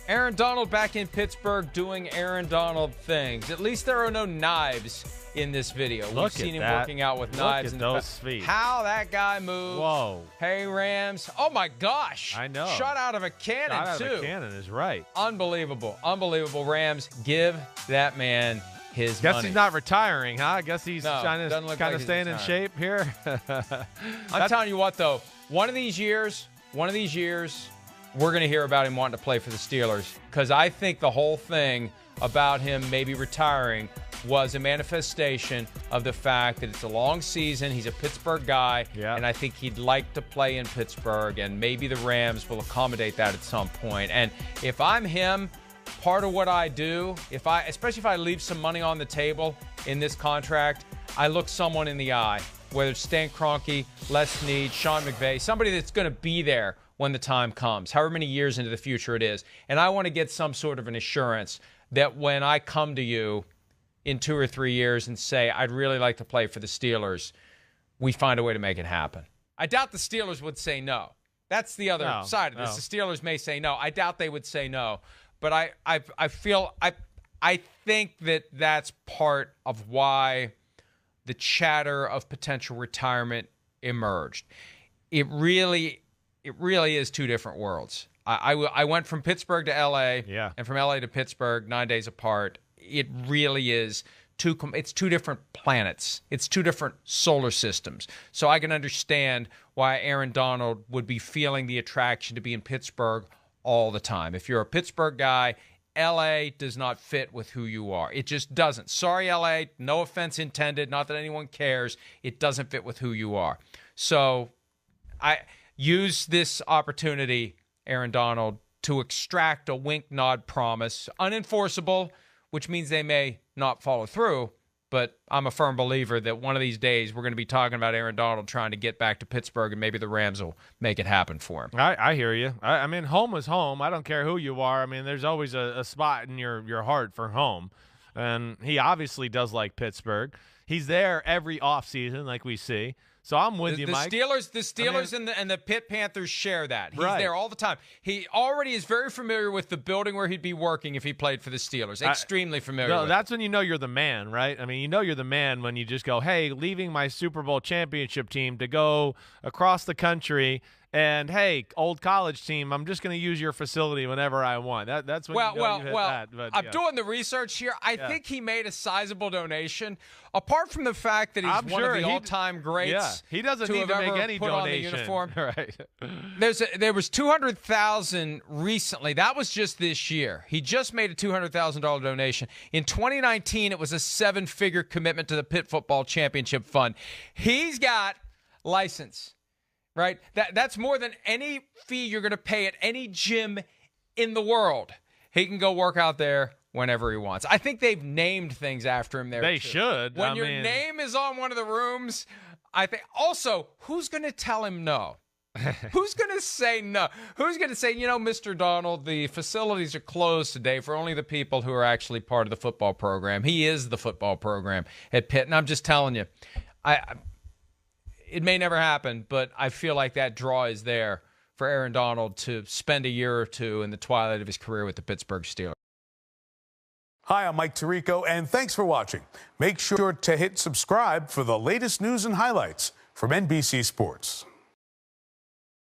Aaron Donald back in Pittsburgh doing Aaron Donald things. At least there are no knives in this video. We've seen him working out with knives. Look at those feet. How that guy moves. Whoa. Hey, Rams. Oh, my gosh. I know. Shot out of a cannon, Shot out too. of a cannon is right. Unbelievable. Unbelievable. Rams, give that man his Guess money. he's not retiring, huh? I guess he's kind like of staying in shape here. I'm telling you what, though. One of these years, we're going to hear about him wanting to play for the Steelers, because I think the whole thing about him maybe retiring was a manifestation of the fact that it's a long season. He's a Pittsburgh guy, and I think he'd like to play in Pittsburgh, and maybe the Rams will accommodate that at some point. And if I'm him, part of what I do, especially if I leave some money on the table in this contract, I look someone in the eye, whether it's Stan Kroenke, Les Snead, Sean McVay, somebody that's going to be there when the time comes, however many years into the future it is. And I want to get some sort of an assurance that when I come to you in 2 or 3 years and say, I'd really like to play for the Steelers, we find a way to make it happen. I doubt the Steelers would say no. That's the other side of this. The Steelers may say no. I doubt they would say no. But I think that that's part of why the chatter of potential retirement emerged. It really is two different worlds. I went from Pittsburgh to L.A. And from L.A. to Pittsburgh 9 days apart. It really is it's two different planets. It's two different solar systems. So I can understand why Aaron Donald would be feeling the attraction to be in Pittsburgh all the time. If you're a Pittsburgh guy, L.A. does not fit with who you are. It just doesn't. Sorry, L.A., no offense intended, not that anyone cares. It doesn't fit with who you are. So I use this opportunity, Aaron Donald, to extract a wink, nod promise, unenforceable, which means they may not follow through. But I'm a firm believer that one of these days we're going to be talking about Aaron Donald trying to get back to Pittsburgh, and maybe the Rams will make it happen for him. I hear you. I mean, home is home. I don't care who you are. I mean, there's always a spot in your heart for home. And he obviously does like Pittsburgh. He's there every offseason, like we see. So I'm with you, Mike. The Steelers and the Pitt Panthers share that. He's there all the time. He already is very familiar with the building where he'd be working if he played for the Steelers. Extremely familiar with that's when you know you're the man, right? I mean, you know you're the man when you just go, hey, leaving my Super Bowl championship team to go across the country, and hey, old college team, I'm just going to use your facility whenever I want. That's when you hit that. But, I'm doing the research here. I think he made a sizable donation. Apart from the fact that he's one of the all-time greats, he doesn't need to make any donation. On the uniform. Right. There was $200,000 recently. That was just this year. He just made a $200,000 donation. In 2019, it was a 7-figure commitment to the Pitt Football Championship Fund. He's got license. Right? That's more than any fee you're going to pay at any gym in the world. He can go work out there whenever he wants. I think they've named things after him there. They too. should. When your name is on one of the rooms, I think. Also, who's going to tell him no? Who's going to say no? Who's going to say, Mr. Donald, the facilities are closed today for only the people who are actually part of the football program. He is the football program at Pitt. And I'm just telling you, it may never happen, but I feel like that draw is there for Aaron Donald to spend a year or two in the twilight of his career with the Pittsburgh Steelers. Hi, I'm Mike Tirico, and thanks for watching. Make sure to hit subscribe for the latest news and highlights from NBC Sports.